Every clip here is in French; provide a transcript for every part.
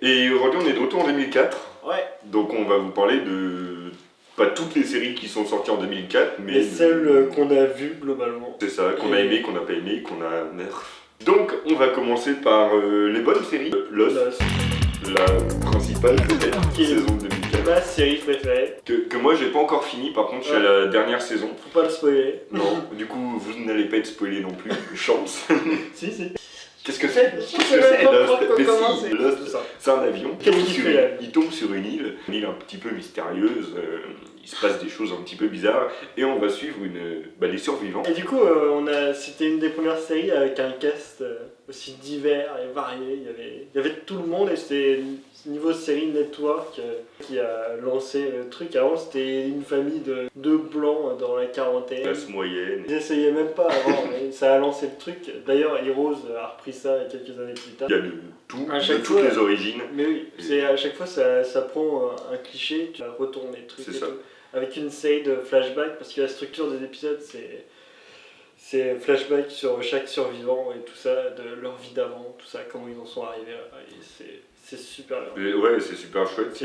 Et aujourd'hui on est de retour en 2004. Ouais. Donc on va vous parler de... pas toutes les séries qui sont sorties en 2004, mais... Les celles qu'on a vues globalement. C'est ça, qu'on a aimé, qu'on n'a pas aimé, qu'on a... Donc on va commencer par les bonnes séries. Lost, la principale peut-être, saison 2004. Ma série préférée. Que moi j'ai pas encore fini, par contre je suis à la dernière saison. Faut pas le spoiler. Non, du coup vous n'allez pas être spoilé non plus, chance. Si. Qu'est-ce que c'est Je sais même pas par quoi commencer. Lost, c'est un avion, il tombe sur une île un petit peu mystérieuse, il se passe des choses un petit peu bizarres, et on va suivre les survivants. Et du coup, c'était une des premières séries avec un cast aussi divers et varié, il y avait tout le monde, et c'était niveau série network qui a lancé le truc. Avant c'était une famille de deux blancs dans la quarantaine. Classe moyenne. Ils essayaient même pas avant, mais ça a lancé le truc. D'ailleurs Heroes a repris ça quelques années plus tard. Il y a de tout, de toutes les origines. Mais oui, à chaque fois ça prend un cliché, tu retournes les trucs. C'est ça. Tout. Avec une série de flashbacks, parce que la structure des épisodes c'est flashback sur chaque survivant et tout ça, de leur vie d'avant, tout ça, comment ils en sont arrivés là, et c'est super bien. Ouais, c'est super chouette,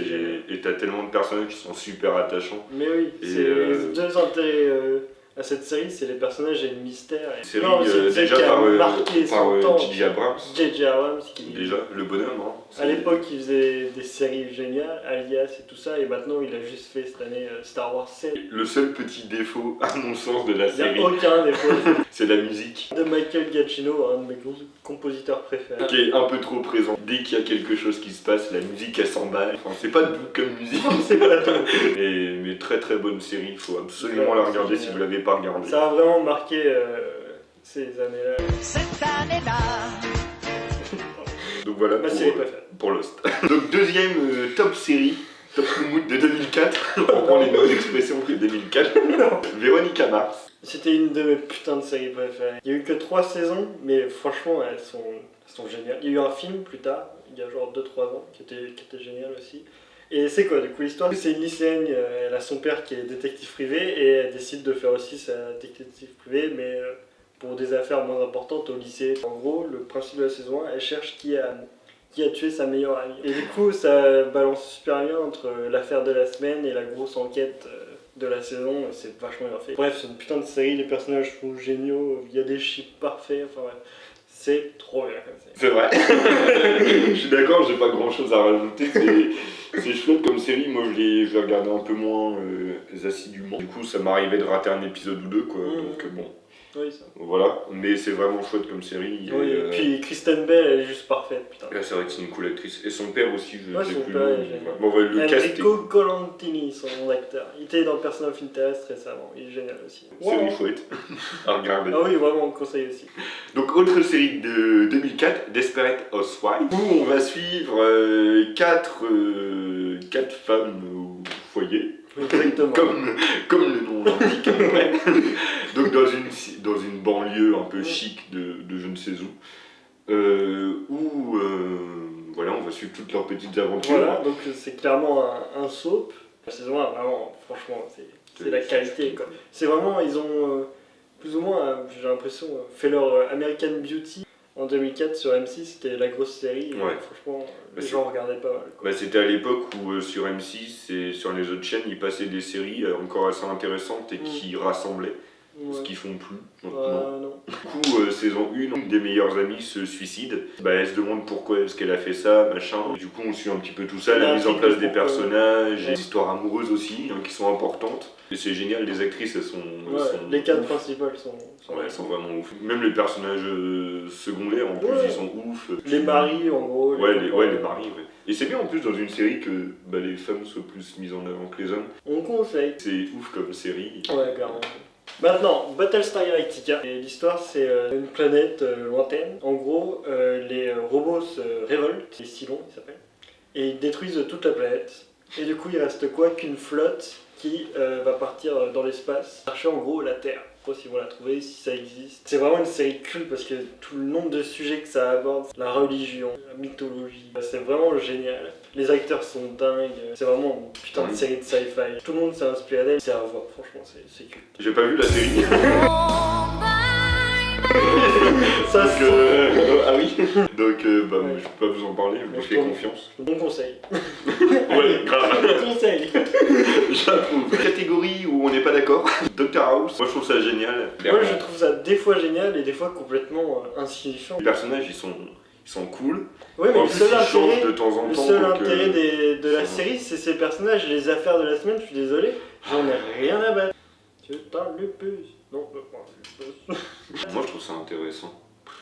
et t'as tellement de personnages qui sont super attachants. Mais oui, c'est les deux intérêts à cette série, c'est les personnages et le mystère. Une série déjà par J.J. Abrams. J.J. Abrams qui... Déjà, le bonhomme. À l'époque, il faisait des séries géniales, Alias et tout ça, et maintenant il a juste fait cette année Star Wars 7. Le seul petit défaut, à mon sens, de la série, il n'y a aucun défaut. c'est la musique. De Michael Giacchino, un de mes compositeurs préférés. Qui est un peu trop présent. Dès qu'il y a quelque chose qui se passe, la musique elle s'emballe. Enfin, c'est pas doux comme musique. C'est pas tout. Mais très très bonne série, il faut absolument la regarder si vous l'avez pas regardée. Ça a vraiment marqué ces années-là. Cette année-là. Donc voilà pour Lost. Donc deuxième top série, top mood de 2004. On prend les mêmes expressions que 2004. Véronica Mars. C'était une de mes putains de séries préférées. Il y a eu que 3 saisons, mais franchement elles sont géniales. Il y a eu un film plus tard, il y a genre 2-3 ans, qui était génial aussi. Et c'est quoi du coup l'histoire? C'est une lycéenne, elle a son père qui est détective privé et elle décide de faire aussi sa détective privée, mais pour des affaires moins importantes au lycée. En gros, le principe de la saison 1, elle cherche qui a tué sa meilleure amie. Et du coup, ça balance super bien entre l'affaire de la semaine et la grosse enquête de la saison, c'est vachement bien fait. Bref, c'est une putain de série, les personnages sont géniaux, il y a des chips parfaits, enfin bref. C'est trop bien comme série. C'est vrai. Je suis d'accord, j'ai pas grand chose à rajouter. C'est chouette comme série, moi je l'ai regardé un peu moins assidûment. Du coup, ça m'arrivait de rater un épisode ou deux, quoi. Donc bon. Oui, ça. Voilà, mais c'est vraiment chouette comme série. Oui, et puis Kristen Bell, elle est juste parfaite, putain. C'est vrai que c'est une cool actrice. Et son père aussi, je sais son plus. père, Le cast Enrico Colantini, son nom d'acteur. Il était dans Person of Interest récemment, il est génial aussi. Série chouette à regarder. Ah oui, vraiment, on conseille aussi. Donc, autre série de 2004, Desperate Housewives, où on va suivre 4 femmes au foyer. Exactement. comme le nom l'indique. Donc dans une banlieue un peu chic de je ne sais où, où voilà, on va suivre toutes leurs petites aventures. Voilà, donc c'est clairement un soap. La saison 1, vraiment, franchement, c'est la qualité, quoi. C'est vraiment, ils ont plus ou moins, j'ai l'impression, fait leur American Beauty. En 2004 sur M6, c'était la grosse série, et franchement, les gens regardaient pas mal. C'était à l'époque où sur M6 et sur les autres chaînes, ils passaient des séries encore assez intéressantes et qui rassemblaient, ce qu'ils font plus maintenant. Non. Du coup, saison 1, une des meilleures amies se suicide. Elle se demande pourquoi est-ce qu'elle a fait ça, machin. Du coup, on suit un petit peu tout ça, la mise en place des personnages, des histoires amoureuses aussi, qui sont importantes. Et c'est génial, les actrices, elles sont les 4 principales sont elles sont vraiment ouf. Même les personnages secondaires, en plus, ils sont ouf. Les maris, en gros. Les maris, Et c'est bien, en plus, dans une série que les femmes soient plus mises en avant que les hommes. On conseille. C'est ouf comme série. Ouais, clairement. Maintenant, Battlestar Galactica. Et l'histoire, c'est une planète lointaine. En gros, les robots se révoltent, les Cylons, ils s'appellent, et ils détruisent toute la planète. Et du coup, il reste quoi qu'une flotte qui va partir dans l'espace, chercher en gros la Terre. Je sais pas si vous la trouvez, si ça existe. C'est vraiment une série culte parce que tout le nombre de sujets que ça aborde, la religion, la mythologie, c'est vraiment génial. Les acteurs sont dingues, c'est vraiment une putain de série de sci-fi. Tout le monde s'est inspiré d'elle, c'est à voir, franchement, c'est culte. J'ai pas vu la série. Ça, Donc, c'est... ah oui. Donc, bah, Ouais. moi, je peux pas vous en parler, je vous fais confiance. Bon conseil. Ouais, grave. Bon conseil. J'approuve. Catégorie où on n'est pas d'accord. Dr House, moi je trouve ça génial. Moi, je trouve ça des fois génial et des fois complètement insignifiant. Les personnages, ils sont cool. Oui, mais En le plus, seul ils changent intérêt... de temps en Le temps. seul donc, intérêt de la ça- série, c'est ces personnages, les affaires de la semaine, je suis désolé, j'en ai rien à battre. Putain, le puce. Non, le puce. Moi je trouve ça intéressant.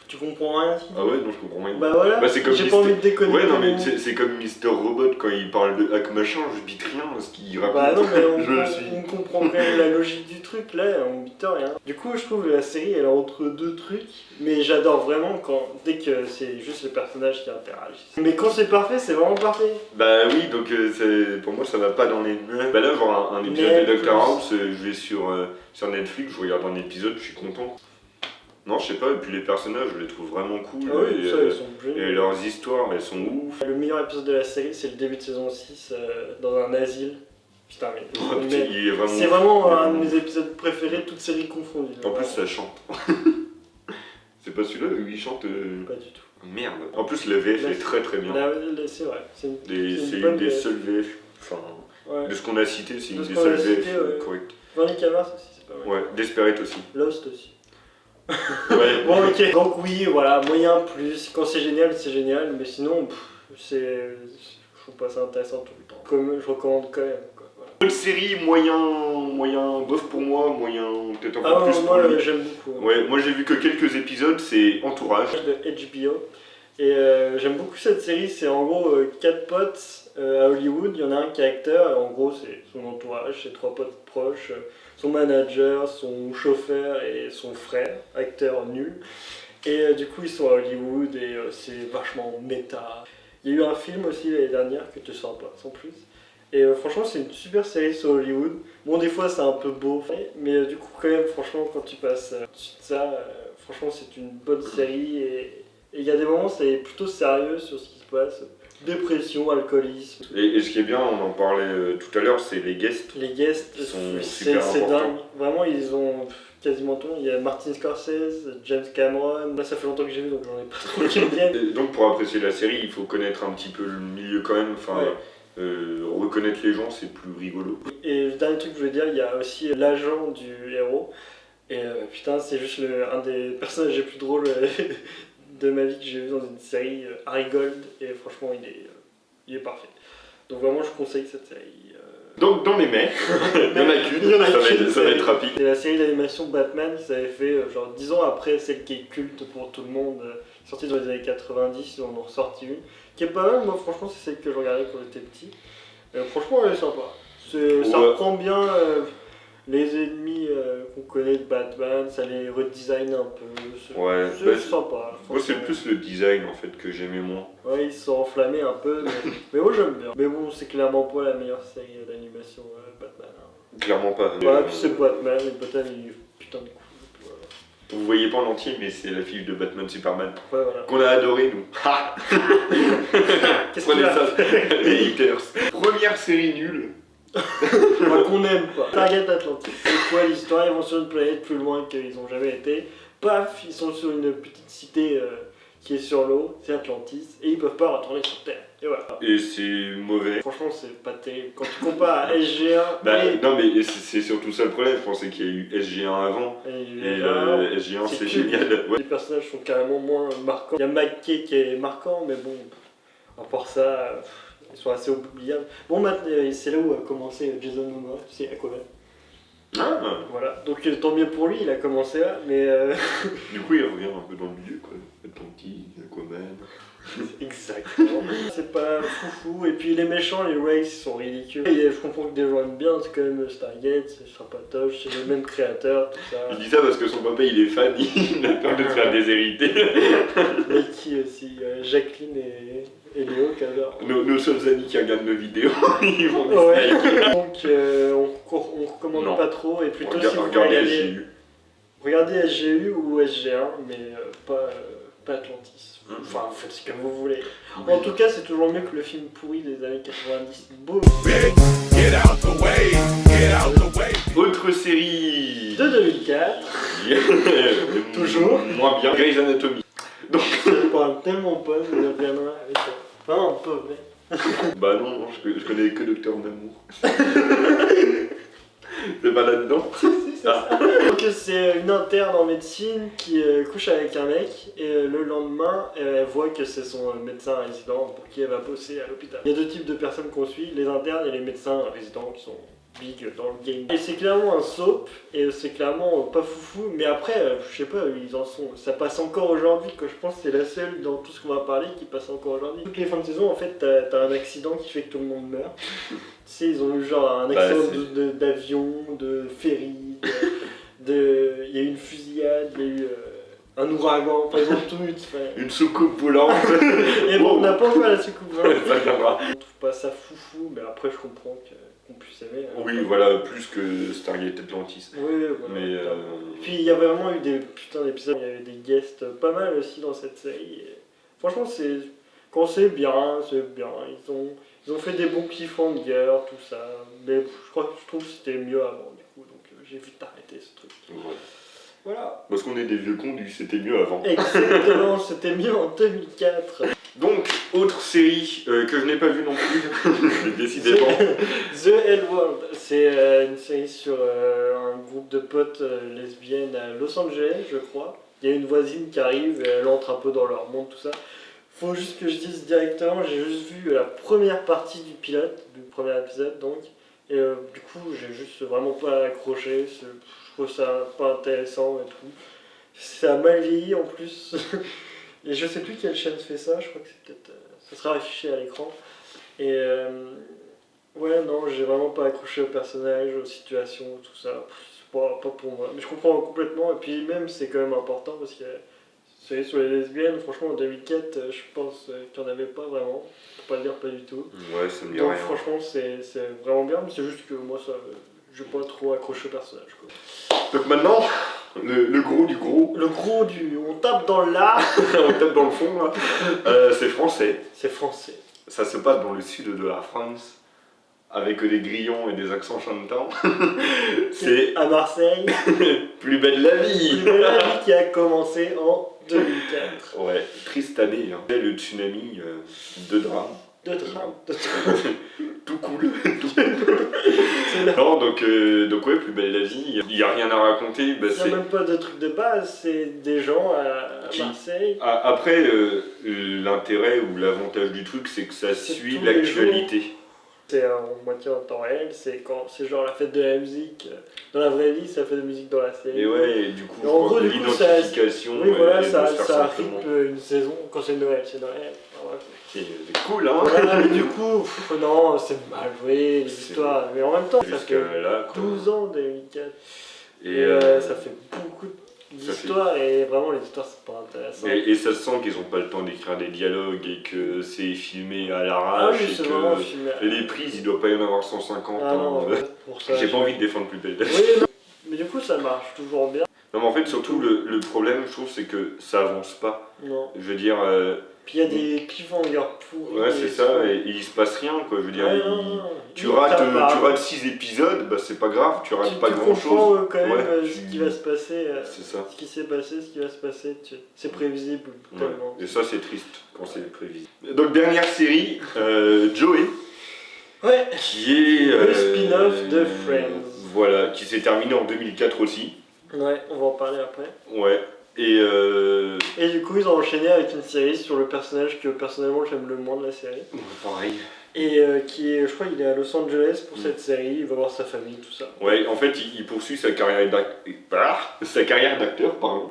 Tu comprends rien. Ah ouais, non, je comprends rien. Bah voilà, Bah, c'est comme j'ai Mister- pas envie de déconner. Ouais, non, mais c'est comme Mister Robot quand il parle de hack machin, je bite rien ce qu'il raconte. Bah non, mais Je on comprend quand même la logique du truc, là, on bite rien. Du coup, je trouve que la série, elle est entre deux trucs, mais j'adore vraiment dès que c'est juste les personnages qui interagissent. Mais quand c'est parfait, c'est vraiment parfait. Bah oui, donc pour moi ça va pas dans les... Bah là, genre un épisode Mais de plus. Dr House, je vais sur Netflix, je regarde un épisode, je suis content. Non, je sais pas, et puis les personnages, je les trouve vraiment cool. Ah oui, et, ça, ils sont géniaux. et leurs histoires, elles sont ouf. Le meilleur épisode de la série, c'est le début de saison 6, dans un asile. Putain, mais... Oh, putain, il est vraiment... C'est vraiment un de mes épisodes préférés, toutes séries confondues. En plus, ça chante. C'est pas celui-là où il chante... Pas du tout. Merde. En plus, la VF Là, est très très bien. C'est vrai. C'est C'est bonne une des VF. seules VF. Enfin, Ouais. de ce qu'on a cité, c'est De une ce des qu'on a seules cité, VF ouais. correctes. Dans les Cavars aussi, c'est pas mal. Ouais, Desperate aussi. Lost aussi. Ouais. Bon, ok. Donc, oui, voilà, moyen plus. Quand c'est génial, mais sinon, je trouve pas ça intéressant tout le temps. Comme je recommande quand même. Quoi, voilà. Une série moyen bof pour moi, moyen peut-être un peu Ah, plus moi, pour lui. j'aime beaucoup. Ouais, moi j'ai vu que quelques épisodes, c'est Entourage. De HBO. Et j'aime beaucoup cette série, c'est en gros 4 potes à Hollywood, il y en a un qui est acteur, et en gros c'est son entourage, ses 3 potes proches, son manager, son chauffeur et son frère, acteur nul. Et du coup ils sont à Hollywood et c'est vachement méta. Il y a eu un film aussi l'année dernière que tu sors pas, sans plus. Et franchement c'est une super série sur Hollywood. Bon des fois c'est un peu beau, mais du coup quand même franchement quand tu passes au-dessus de ça, franchement c'est une bonne série et il y a des moments c'est plutôt sérieux sur ce qui se passe. Dépression, alcoolisme. Et ce qui est bien, on en parlait tout à l'heure, c'est les guests. Les guests, Ils sont c'est super dingue. importants. Vraiment ils ont quasiment tout. Il y a Martin Scorsese, James Cameron. Là ça fait longtemps que j'ai vu donc j'en ai pas trop qui me viennent. Et donc pour apprécier la série, il faut connaître un petit peu le milieu quand même. Enfin, Ouais. reconnaître les gens, c'est plus rigolo. Et le dernier truc que je voulais dire, il y a aussi l'agent du héros. Et putain c'est juste un des personnages les plus drôles de ma vie que j'ai vu dans une série, Harry Gold, et franchement il est parfait. Donc vraiment je conseille cette série. Donc dans les mecs, il y en a Il y en a qu'une, qu'une, ça va être rapide. C'est la série d'animation Batman qu'ils avaient fait genre 10 ans après celle qui est culte pour tout le monde, sortie dans les années 90, ils en ont ressorti une, qui est pas mal, moi franchement c'est celle que je regardais quand j'étais petit. Franchement elle est sympa. Ça Ouais. reprend bien les ennemis qu'on connaît de Batman, ça les redesign un peu. Ouais, C'est bah, sympa. moi c'est franchement. plus le design en fait que j'aimais moins. Ouais, ils se sont enflammés un peu, mais moi j'aime bien. Mais bon, c'est clairement pas la meilleure série d'animation Batman. Hein. Clairement pas. Voilà, puis c'est Batman, et Batman il est putain de cool. Puis voilà. Vous voyez pas en entier, mais c'est la fille de Batman Superman. Ouais, voilà. Qu'on a adoré nous. Ha. Qu'est-ce Prenez qu'il a ça, fait les haters. Première série nulle. Moi qu'on aime pas. Target Atlantis. C'est quoi l'histoire? Ils vont sur une planète plus loin qu'ils ont jamais été. Paf, ils sont sur une petite cité qui est sur l'eau, c'est Atlantis, et ils peuvent pas retourner sur Terre. Et voilà. Et c'est mauvais. Franchement, c'est pas terrible. Quand tu compares à SG1 Bah, et non mais c'est surtout ça le problème, je pensais qu'il y a eu SG1 avant. Et SG1 c'est c'est cool. génial. Ouais. Les personnages sont carrément moins marquants. Il y a McKay qui est marquant, mais bon, à part ça, ils sont assez oubliables. Bon, maintenant, c'est là où a commencé Jason Momoa, c'est Aquaman. Ah, Voilà, donc tant mieux pour lui, il a commencé là, mais du coup il revient un peu dans le milieu quoi. Atlantis, Aquaman. exactement. C'est pas foufou, et puis les méchants, les Rays, ils sont ridicules. Et je comprends que des gens aiment bien, c'est quand même Stargate, c'est sympatoche, c'est les mêmes créateurs, tout ça. Il dit ça parce que son papa il est fan, il a peur de se faire déshériter. Et qui aussi, Jacqueline et Léo qui adorent. Nos seuls amis qui regardent nos vidéos, ils vont nous Ouais. striker. Donc on recommande Non. pas trop, et plutôt si vous voulez Regardez regarder, SGU. regardez SGU ou SG1, mais pas Atlantis. Enfin, faites ce que vous voulez. En tout cas, c'est toujours mieux que le film pourri des années 90. Beau Get out the way, get out the way. Autre série de 2004. Toujours. Moins bien. Grey's Anatomy. Je parle tellement pas, ça reviendra avec ça. Enfin, un peu vrai. Bah non, je connais que Docteur Mamour. C'est pas là-dedans. Donc c'est une interne en médecine qui couche avec un mec et le lendemain elle voit que c'est son médecin résident pour qui elle va bosser à l'hôpital. Il y a deux types de personnes qu'on suit, les internes et les médecins résidents qui sont big dans le game. Et c'est clairement un soap et c'est clairement pas foufou, mais après je sais pas, ils en sont. Ça passe encore aujourd'hui, que je pense que c'est la seule dans tout ce qu'on va parler qui passe encore aujourd'hui. Toutes les fins de saison en fait t'as un accident qui fait que tout le monde meurt. Tu sais, ils ont eu genre un accident d'avion, de ferry, il y a eu une fusillade, il y a eu un ouragan, enfin ils ont tout eu. Une soucoupe volante. Et bon, on n'a pas encore la soucoupe volante. Ça viendra. On trouve pas ça foufou, mais après je comprends qu'on puisse aimer. Oui, voilà, plus que Stargate Atlantis. Oui, voilà. Mais Et puis il y a vraiment eu des putains d'épisodes, il y avait des guests pas mal aussi dans cette série. Et franchement, quand c'est bien, c'est bien. Ils ont fait des bons cliffhangers, tout ça. Mais je trouve que c'était mieux avant du coup, donc j'ai vite arrêté ce truc. Ouais. Voilà. Parce qu'on est des vieux cons du c'était mieux avant. Exactement, c'était mieux en 2004. Donc, autre série que je n'ai pas vue non plus, décidément. The L World, c'est une série sur un groupe de potes lesbiennes à Los Angeles, je crois. Il y a une voisine qui arrive et elle entre un peu dans leur monde, tout ça. Faut juste que je dise directement, j'ai juste vu la première partie du pilote, du premier épisode donc. Et du coup, j'ai juste vraiment pas accroché. Je trouve ça pas intéressant et tout. Ça a mal vieilli en plus. Et je sais plus quelle chaîne fait ça, je crois que c'est peut-être. Ça sera affiché à l'écran. Et ouais, non, j'ai vraiment pas accroché aux personnages, aux situations, tout ça. C'est pas pour moi. Mais je comprends complètement. Et puis même, c'est quand même important parce que sur les lesbiennes, franchement, en 2004, je pense qu'il n'y en avait pas vraiment. Pour pas le dire pas du tout. Ouais, ça me dit Donc rien. franchement, c'est vraiment bien. Mais c'est juste que moi, ça, j'ai pas trop accroché au personnage, quoi. Donc maintenant, le gros du gros. Le gros du. On tape dans l'art. On tape dans le fond là. C'est français. C'est français. Ça se passe dans le sud de la France. Avec des grillons et des accents chantants. C'est à Marseille. Plus belle la vie. Plus belle la vie qui a commencé en 2004. Ouais, triste année. Hein. Le tsunami, de drame. De drame. Tout cool. C'est là. Non, donc ouais, Plus belle la vie. Il n'y a rien à raconter. Bah, Il n'y a même pas de truc de base, c'est des gens à Marseille. Après, l'intérêt ou l'avantage du truc, c'est que ça suit tous les l'actualité. C'est en moitié en temps réel, c'est quand c'est genre la fête de la musique. Dans la vraie vie, ça fait de la musique dans la série. Et ouais, et du coup, en gros, du coup, ça, l'identification. oui, voilà, elle ça doit se faire simplement. rythme une saison. Quand c'est Noël, c'est Noël. Enfin, ouais. C'est cool, hein. Voilà, mais du coup, non, c'est mal joué, les C'est histoires. Mais en même temps, ça Jusqu'à fait là, quoi. 12 ans 2004. Et Ça fait beaucoup d'histoires et vraiment les histoires c'est pas intéressant. et ça se sent qu'ils n'ont pas le temps d'écrire des dialogues et que c'est filmé à Ah l'arrache oui, et c'est vraiment que filmé. les prises, il doit pas y en avoir 150. Ah non, hein. pour ça. J'ai pas envie de défendre Plus belle la vie. Oui, non. Mais du coup, ça marche toujours bien. Non, mais en fait, surtout, le problème, je trouve, c'est que ça avance pas. Non. Je veux dire, Puis il y a des cliffhangers pourris. ouais, c'est ça, et il se passe rien, quoi. Je veux dire, Ouais, non. tu rates 6 épisodes, bah c'est pas grave, tu rates pas grand chose. Tu comprends quand même Ouais, ce qui va se passer. C'est ça. Ce qui s'est passé, ce qui va se passer. C'est prévisible tellement. Ouais. Et ça, c'est triste quand c'est prévisible. Donc, dernière série, Joey, Ouais. qui est. Le spin-off de Friends. Voilà, qui s'est terminé en 2004 aussi. Ouais, on va en parler après. Ouais. Et du coup, ils ont enchaîné avec une série sur le personnage que personnellement j'aime le moins de la série. Pareil. Et qui est, je crois qu'il est à Los Angeles pour cette série, il va voir sa famille, tout ça. Ouais, en fait, il poursuit sa carrière d'acteur, pardon,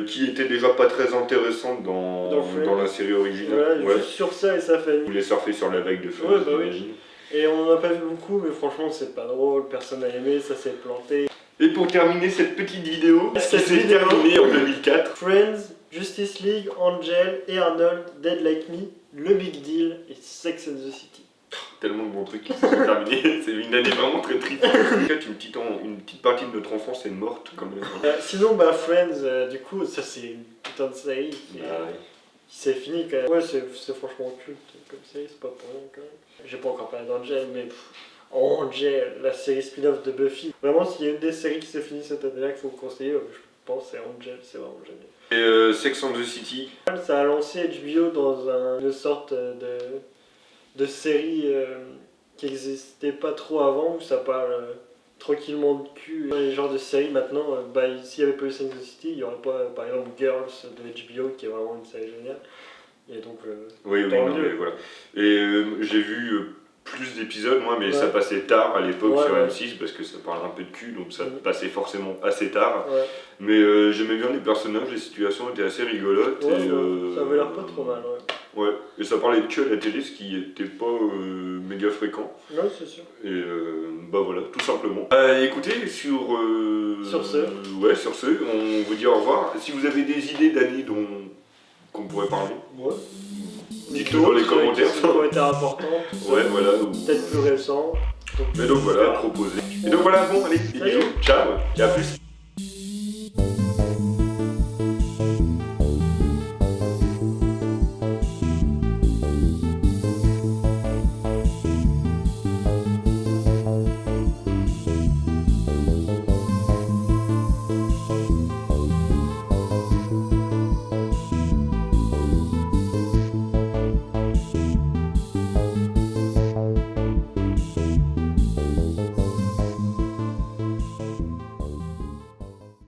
qui était déjà pas très intéressante dans la série originale. Voilà, juste sur ça et sa famille. Il voulait surfer sur la vague de feu, Ouais, bah j'imagine. Et on en a pas vu beaucoup, mais franchement, c'est pas drôle, personne n'a aimé, ça s'est planté. Et pour terminer cette petite vidéo, qui Cette s'est vidéo. terminée en 2004. Friends, Justice League, Angel et Arnold, Dead Like Me, Le Big Deal et Sex and the City. Tellement de bons trucs qui se sont terminés, c'est une année vraiment très triste. En fait, une petite partie de notre enfance est morte quand même. Sinon, bah Friends, du coup, ça c'est une putain de série qui s'est finie quand même. Ouais, c'est franchement culte comme série, c'est pas pour rien quand même. J'ai pas encore parlé d'Angel, mais Angel, la série spin-off de Buffy. Vraiment, s'il y a une des séries qui s'est finie cette année-là qu'il faut conseiller, pense, c'est Angel, c'est vraiment génial. Et Sex and the City. Ça a lancé HBO dans une sorte de série qui n'existait pas trop avant, où ça parle tranquillement de cul. Les genres de séries maintenant, s'il n'y avait pas eu Sex and the City, il n'y aurait pas par exemple Girls de HBO qui est vraiment une série géniale. Et donc, Oui, tant non, mieux. mais voilà. Et j'ai vu plus d'épisodes, moi, mais Ouais. ça passait tard à l'époque Ouais, sur ouais. M6 parce que ça parle un peu de cul, donc ça Mhm. passait forcément assez tard. Ouais, Mais j'aimais bien les personnages, les situations étaient assez rigolotes. ouais, et, ouais, ça avait l'air pas trop mal. Ouais. Ouais, et ça parlait de cul à la télé, ce qui était pas méga fréquent. Non, c'est sûr. Et bah voilà, tout simplement. Écoutez, sur ce. Ouais, sur ce, on vous dit au revoir. Si vous avez des idées d'années qu'on pourrait parler, Ouais. dites-le dans les commentaires. Qui ont été importantes. Ouais, voilà. Peut-être plus récents. Mais donc voilà, proposez. Et donc voilà, bon, allez, des Salut. bisous, ciao, et à plus.